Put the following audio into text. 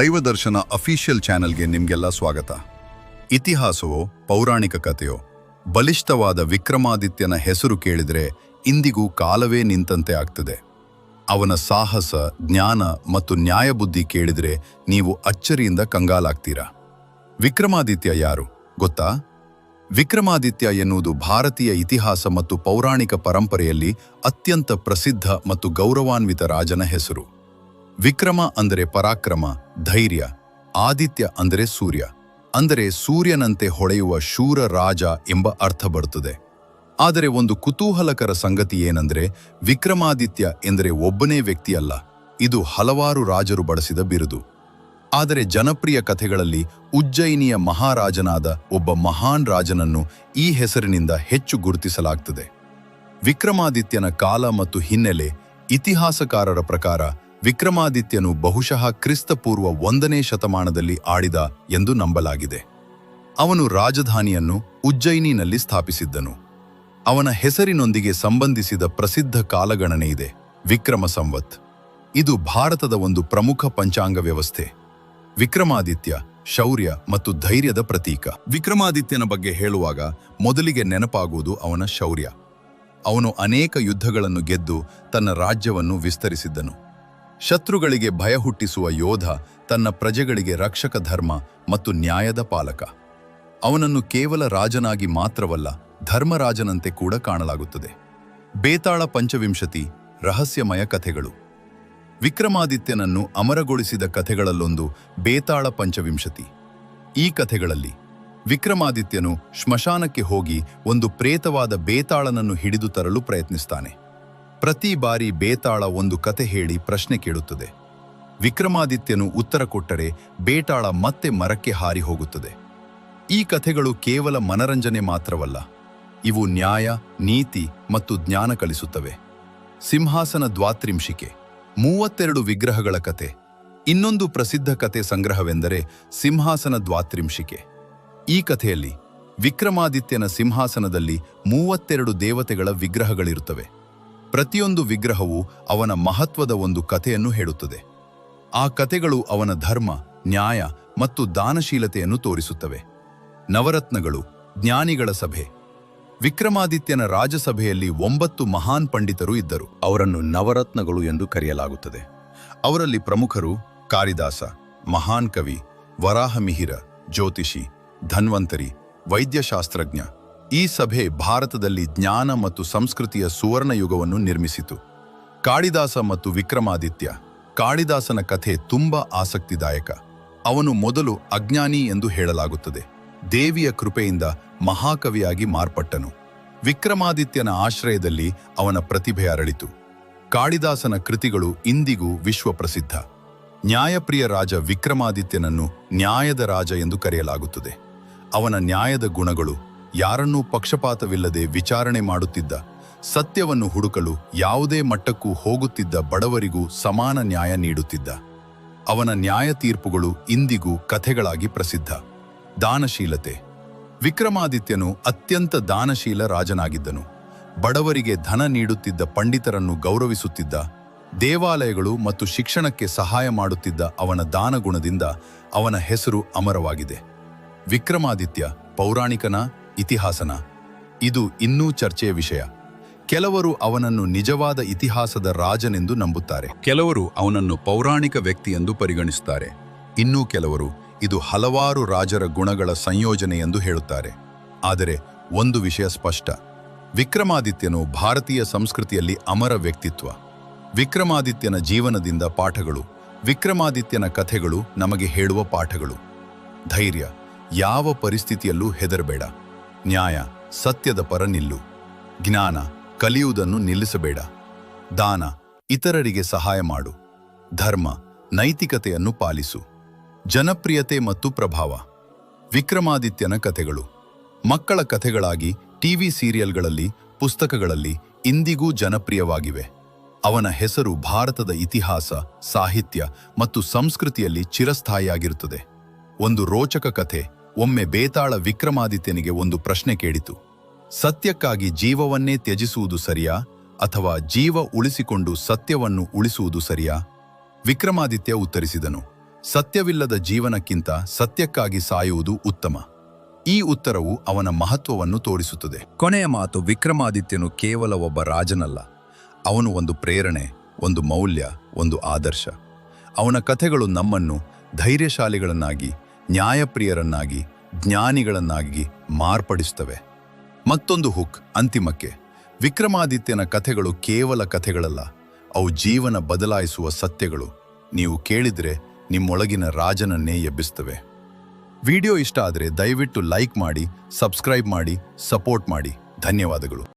ದೈವದರ್ಶನ official ಚಾನೆಲ್ಗೆ ನಿಮ್ಗೆಲ್ಲ ಸ್ವಾಗತ. ಇತಿಹಾಸವೋ ಪೌರಾಣಿಕ ಕಥೆಯೋ, ಬಲಿಷ್ಠವಾದ ವಿಕ್ರಮಾದಿತ್ಯನ ಹೆಸರು ಕೇಳಿದ್ರೆ ಇಂದಿಗೂ ಕಾಲವೇ ನಿಂತಂತೆ ಆಗ್ತದೆ. ಅವನ ಸಾಹಸ, ಜ್ಞಾನ ಮತ್ತು ನ್ಯಾಯಬುದ್ಧಿ ಕೇಳಿದ್ರೆ ನೀವು ಅಚ್ಚರಿಯಿಂದ ಕಂಗಾಲಾಗ್ತೀರಾ. ವಿಕ್ರಮಾದಿತ್ಯ ಯಾರು ಗೊತ್ತಾ? ವಿಕ್ರಮಾದಿತ್ಯ ಎನ್ನುವುದು ಭಾರತೀಯ ಇತಿಹಾಸ ಮತ್ತು ಪೌರಾಣಿಕ ಪರಂಪರೆಯಲ್ಲಿ ಅತ್ಯಂತ ಪ್ರಸಿದ್ಧ ಮತ್ತು ಗೌರವಾನ್ವಿತ ರಾಜನ ಹೆಸರು. ವಿಕ್ರಮ ಅಂದರೆ ಪರಾಕ್ರಮ, ಧೈರ್ಯ. ಆದಿತ್ಯ ಅಂದರೆ ಸೂರ್ಯ, ಅಂದರೆ ಸೂರ್ಯನಂತೆ ಹೊಳೆಯುವ ಶೂರ ರಾಜ ಎಂಬ ಅರ್ಥ ಬರುತ್ತದೆ. ಆದರೆ ಒಂದು ಕುತೂಹಲಕರ ಸಂಗತಿ ಏನಂದ್ರೆ, ವಿಕ್ರಮಾದಿತ್ಯ ಎಂದರೆ ಒಬ್ಬನೇ ವ್ಯಕ್ತಿಯಲ್ಲ, ಇದು ಹಲವಾರು ರಾಜರು ಬಳಸಿದ ಬಿರುದು. ಆದರೆ ಜನಪ್ರಿಯ ಕಥೆಗಳಲ್ಲಿ ಉಜ್ಜಯಿನಿಯ ಮಹಾರಾಜನಾದ ಒಬ್ಬ ಮಹಾನ್ ರಾಜನನ್ನು ಈ ಹೆಸರಿನಿಂದ ಹೆಚ್ಚು ಗುರುತಿಸಲಾಗ್ತದೆ. ವಿಕ್ರಮಾದಿತ್ಯನ ಕಾಲ ಮತ್ತು ಹಿನ್ನೆಲೆ. ಇತಿಹಾಸಕಾರರ ಪ್ರಕಾರ ವಿಕ್ರಮಾದಿತ್ಯನು ಬಹುಶಃ ಕ್ರಿಸ್ತಪೂರ್ವ 1ನೇ ಶತಮಾನದಲ್ಲಿ ಆಳಿದ ಎಂದು ನಂಬಲಾಗಿದೆ. ಅವನು ರಾಜಧಾನಿಯನ್ನು ಉಜ್ಜಯಿನಿನಲ್ಲಿ ಸ್ಥಾಪಿಸಿದ್ದನು. ಅವನ ಹೆಸರಿನೊಂದಿಗೆ ಸಂಬಂಧಿಸಿದ ಪ್ರಸಿದ್ಧ ಕಾಲಗಣನೆ ಇದೆ, ವಿಕ್ರಮ ಸಂವತ್. ಇದು ಭಾರತದ ಒಂದು ಪ್ರಮುಖ ಪಂಚಾಂಗ ವ್ಯವಸ್ಥೆ. ವಿಕ್ರಮಾದಿತ್ಯ ಶೌರ್ಯ ಮತ್ತು ಧೈರ್ಯದ ಪ್ರತೀಕ. ವಿಕ್ರಮಾದಿತ್ಯನ ಬಗ್ಗೆ ಹೇಳುವಾಗ ಮೊದಲಿಗೆ ನೆನಪಾಗುವುದು ಅವನ ಶೌರ್ಯ. ಅವನು ಅನೇಕ ಯುದ್ಧಗಳನ್ನು ಗೆದ್ದು ತನ್ನ ರಾಜ್ಯವನ್ನು ವಿಸ್ತರಿಸಿದ್ದನು. ಶತ್ರುಗಳಿಗೆ ಭಯ ಹುಟ್ಟಿಸುವ ಯೋಧ, ತನ್ನ ಪ್ರಜೆಗಳಿಗೆ ರಕ್ಷಕ ಧರ್ಮ ಮತ್ತು ನ್ಯಾಯದ ಪಾಲಕ. ಅವನನ್ನು ಕೇವಲ ರಾಜನಾಗಿ ಮಾತ್ರವಲ್ಲ, ಧರ್ಮರಾಜನಂತೆ ಕೂಡ ಕಾಣಲಾಗುತ್ತದೆ. ಬೇತಾಳ ಪಂಚವಿಂಶತಿ ರಹಸ್ಯಮಯ ಕಥೆಗಳು. ವಿಕ್ರಮಾದಿತ್ಯನನ್ನು ಅಮರಗೊಳಿಸಿದ ಕಥೆಗಳಲ್ಲೊಂದು ಬೇತಾಳ ಪಂಚವಿಂಶತಿ. ಈ ಕಥೆಗಳಲ್ಲಿ ವಿಕ್ರಮಾದಿತ್ಯನು ಶ್ಮಶಾನಕ್ಕೆ ಹೋಗಿ ಒಂದು ಪ್ರೇತವಾದ ಬೇತಾಳನನ್ನು ಹಿಡಿದು ತರಲು ಪ್ರಯತ್ನಿಸ್ತಾನೆ. ಪ್ರತಿ ಬಾರಿ ಬೇತಾಳ ಒಂದು ಕತೆ ಹೇಳಿ ಪ್ರಶ್ನೆ ಕೇಳುತ್ತದೆ. ವಿಕ್ರಮಾದಿತ್ಯನು ಉತ್ತರ ಕೊಟ್ಟರೆ ಬೇತಾಳ ಮತ್ತೆ ಮರಕ್ಕೆ ಹಾರಿ ಹೋಗುತ್ತದೆ. ಈ ಕಥೆಗಳು ಕೇವಲ ಮನರಂಜನೆ ಮಾತ್ರವಲ್ಲ, ಇವು ನ್ಯಾಯ, ನೀತಿ ಮತ್ತು ಜ್ಞಾನ ಕಲಿಸುತ್ತವೆ. ಸಿಂಹಾಸನ ದ್ವಾತ್ರಿಂಶಿಕೆ, 32 ವಿಗ್ರಹಗಳ ಕತೆ. ಇನ್ನೊಂದು ಪ್ರಸಿದ್ಧ ಕತೆ ಸಂಗ್ರಹವೆಂದರೆ ಸಿಂಹಾಸನ ದ್ವಾತ್ರಿಂಶಿಕೆ. ಈ ಕಥೆಯಲ್ಲಿ ವಿಕ್ರಮಾದಿತ್ಯನ ಸಿಂಹಾಸನದಲ್ಲಿ 32 ದೇವತೆಗಳ ವಿಗ್ರಹಗಳಿರುತ್ತವೆ. ಪ್ರತಿಯೊಂದು ವಿಗ್ರಹವು ಅವನ ಮಹತ್ವದ ಒಂದು ಕಥೆಯನ್ನು ಹೇಳುತ್ತದೆ. ಆ ಕಥೆಗಳು ಅವನ ಧರ್ಮ, ನ್ಯಾಯ ಮತ್ತು ದಾನಶೀಲತೆಯನ್ನು ತೋರಿಸುತ್ತವೆ. ನವರತ್ನಗಳು, ಜ್ಞಾನಿಗಳ ಸಭೆ. ವಿಕ್ರಮಾದಿತ್ಯನ ರಾಜಸಭೆಯಲ್ಲಿ 9 ಮಹಾನ್ ಪಂಡಿತರು ಇದ್ದರು. ಅವರನ್ನು ನವರತ್ನಗಳು ಎಂದು ಕರೆಯಲಾಗುತ್ತದೆ. ಅವರಲ್ಲಿ ಪ್ರಮುಖರು ಕಾಳಿದಾಸ, ಮಹಾನ್ ಕವಿ, ವರಾಹಮಿಹಿರ, ಜ್ಯೋತಿಷಿ, ಧನ್ವಂತರಿ, ವೈದ್ಯಶಾಸ್ತ್ರಜ್ಞ. ಈ ಸಭೆ ಭಾರತದಲ್ಲಿ ಜ್ಞಾನ ಮತ್ತು ಸಂಸ್ಕೃತಿಯ ಸುವರ್ಣ ಯುಗವನ್ನು ನಿರ್ಮಿಸಿತು. ಕಾಳಿದಾಸ ಮತ್ತು ವಿಕ್ರಮಾದಿತ್ಯ. ಕಾಳಿದಾಸನ ಕಥೆ ತುಂಬಾ ಆಸಕ್ತಿದಾಯಕ. ಅವನು ಮೊದಲು ಅಜ್ಞಾನಿ ಎಂದು ಹೇಳಲಾಗುತ್ತದೆ. ದೇವಿಯ ಕೃಪೆಯಿಂದ ಮಹಾಕವಿಯಾಗಿ ಮಾರ್ಪಟ್ಟನು. ವಿಕ್ರಮಾದಿತ್ಯನ ಆಶ್ರಯದಲ್ಲಿ ಅವನ ಪ್ರತಿಭೆ ಅರಳಿತು. ಕಾಳಿದಾಸನ ಕೃತಿಗಳು ಇಂದಿಗೂ ವಿಶ್ವಪ್ರಸಿದ್ಧ. ನ್ಯಾಯಪ್ರಿಯ ರಾಜ ವಿಕ್ರಮಾದಿತ್ಯನನ್ನು ನ್ಯಾಯದ ರಾಜ ಎಂದು ಕರೆಯಲಾಗುತ್ತದೆ. ಅವನ ನ್ಯಾಯದ ಗುಣಗಳು: ಯಾರನ್ನೂ ಪಕ್ಷಪಾತವಿಲ್ಲದೆ ವಿಚಾರಣೆ ಮಾಡುತ್ತಿದ್ದ, ಸತ್ಯವನ್ನು ಹುಡುಕಲು ಯಾವುದೇ ಮಟ್ಟಕ್ಕೂ ಹೋಗುತ್ತಿದ್ದ ಬಡವರಿಗೂ ಸಮಾನ ನ್ಯಾಯ ನೀಡುತ್ತಿದ್ದ. ಅವನ ನ್ಯಾಯ ತೀರ್ಪುಗಳು ಇಂದಿಗೂ ಕಥೆಗಳಾಗಿ ಪ್ರಸಿದ್ಧ. ದಾನಶೀಲತೆ. ವಿಕ್ರಮಾದಿತ್ಯನು ಅತ್ಯಂತ ದಾನಶೀಲ ರಾಜನಾಗಿದ್ದನು. ಬಡವರಿಗೆ ಧನ ನೀಡುತ್ತಿದ್ದ, ಪಂಡಿತರನ್ನು ಗೌರವಿಸುತ್ತಿದ್ದ, ದೇವಾಲಯಗಳು ಮತ್ತು ಶಿಕ್ಷಣಕ್ಕೆ ಸಹಾಯ ಮಾಡುತ್ತಿದ್ದ ಅವನ ದಾನಗುಣದಿಂದ ಅವನ ಹೆಸರು ಅಮರವಾಗಿದೆ. ವಿಕ್ರಮಾದಿತ್ಯ ಪೌರಾಣಿಕನ, ಇತಿಹಾಸನ? ಇದು ಇನ್ನೂ ಚರ್ಚೆಯ ವಿಷಯ. ಕೆಲವರು ಅವನನ್ನು ನಿಜವಾದ ಇತಿಹಾಸದ ರಾಜನೆಂದು ನಂಬುತ್ತಾರೆ, ಕೆಲವರು ಅವನನ್ನು ಪೌರಾಣಿಕ ವ್ಯಕ್ತಿ ಎಂದು ಪರಿಗಣಿಸುತ್ತಾರೆ. ಇನ್ನೂ ಕೆಲವರು ಇದು ಹಲವಾರು ರಾಜರ ಗುಣಗಳ ಸಂಯೋಜನೆ ಎಂದು ಹೇಳುತ್ತಾರೆ. ಆದರೆ ಒಂದು ವಿಷಯ ಸ್ಪಷ್ಟ: ವಿಕ್ರಮಾದಿತ್ಯನು ಭಾರತೀಯ ಸಂಸ್ಕೃತಿಯಲ್ಲಿ ಅಮರ ವ್ಯಕ್ತಿತ್ವ. ವಿಕ್ರಮಾದಿತ್ಯನ ಜೀವನದಿಂದ ಪಾಠಗಳು. ವಿಕ್ರಮಾದಿತ್ಯನ ಕಥೆಗಳು ನಮಗೆ ಹೇಳುವ ಪಾಠಗಳು: ಧೈರ್ಯ, ಯಾವ ಪರಿಸ್ಥಿತಿಯಲ್ಲೂ ಹೆದರಬೇಡ. ನ್ಯಾಯ, ಸತ್ಯದ ಪರ ನಿಲ್ಲು. ಜ್ಞಾನ, ಕಲಿಯುವುದನ್ನು ನಿಲ್ಲಿಸಬೇಡ. ದಾನ, ಇತರರಿಗೆ ಸಹಾಯ ಮಾಡು. ಧರ್ಮ, ನೈತಿಕತೆಯನ್ನು ಪಾಲಿಸು. ಜನಪ್ರಿಯತೆ ಮತ್ತು ಪ್ರಭಾವ. ವಿಕ್ರಮಾದಿತ್ಯನ ಕಥೆಗಳು ಮಕ್ಕಳ ಕಥೆಗಳಾಗಿ ಟಿವಿ ಸೀರಿಯಲ್ಗಳಲ್ಲಿ, ಪುಸ್ತಕಗಳಲ್ಲಿ ಇಂದಿಗೂ ಜನಪ್ರಿಯವಾಗಿವೆ. ಅವನ ಹೆಸರು ಭಾರತದ ಇತಿಹಾಸ, ಸಾಹಿತ್ಯ ಮತ್ತು ಸಂಸ್ಕೃತಿಯಲ್ಲಿ ಚಿರಸ್ಥಾಯಿಯಾಗಿರುತ್ತದೆ. ಒಂದು ರೋಚಕ ಕಥೆ. ಒಮ್ಮೆ ಬೇತಾಳ ವಿಕ್ರಮಾದಿತ್ಯನಿಗೆ ಒಂದು ಪ್ರಶ್ನೆ ಕೇಳಿತು: ಸತ್ಯಕ್ಕಾಗಿ ಜೀವವನ್ನೇ ತ್ಯಜಿಸುವುದು ಸರಿಯಾ, ಅಥವಾ ಜೀವ ಉಳಿಸಿಕೊಂಡು ಸತ್ಯವನ್ನು ಉಳಿಸುವುದು ಸರಿಯಾ? ವಿಕ್ರಮಾದಿತ್ಯ ಉತ್ತರಿಸಿದನು: ಸತ್ಯವಿಲ್ಲದ ಜೀವನಕ್ಕಿಂತ ಸತ್ಯಕ್ಕಾಗಿ ಸಾಯುವುದು ಉತ್ತಮ. ಈ ಉತ್ತರವು ಅವನ ಮಹತ್ವವನ್ನು ತೋರಿಸುತ್ತದೆ. ಕೊನೆಯ ಮಾತು: ವಿಕ್ರಮಾದಿತ್ಯನು ಕೇವಲ ಒಬ್ಬ ರಾಜನಲ್ಲ, ಅವನು ಒಂದು ಪ್ರೇರಣೆ, ಒಂದು ಮೌಲ್ಯ, ಒಂದು ಆದರ್ಶ. ಅವನ ಕಥೆಗಳು ನಮ್ಮನ್ನು ಧೈರ್ಯಶಾಲಿಗಳನ್ನಾಗಿ, ನ್ಯಾಯಪ್ರಿಯರನ್ನಾಗಿ, ಜ್ಞಾನಿಗಳನ್ನಾಗಿ ಮಾರ್ಪಡಿಸುತ್ತವೆ. ಮತ್ತೊಂದು ಹುಕ್ ಅಂತಿಮಕ್ಕೆ: ವಿಕ್ರಮಾದಿತ್ಯನ ಕಥೆಗಳು ಕೇವಲ ಕಥೆಗಳಲ್ಲ, ಅವು ಜೀವನ ಬದಲಾಯಿಸುವ ಸತ್ಯಗಳು. ನೀವು ಕೇಳಿದ್ರೆ ನಿಮ್ಮೊಳಗಿನ ರಾಜನನ್ನೇ ಎಬ್ಬಿಸ್ತವೆ. ವಿಡಿಯೋ ಇಷ್ಟ ಆದರೆ ದಯವಿಟ್ಟು ಲೈಕ್ ಮಾಡಿ, ಸಬ್ಸ್ಕ್ರೈಬ್ ಮಾಡಿ, ಸಪೋರ್ಟ್ ಮಾಡಿ. ಧನ್ಯವಾದಗಳು.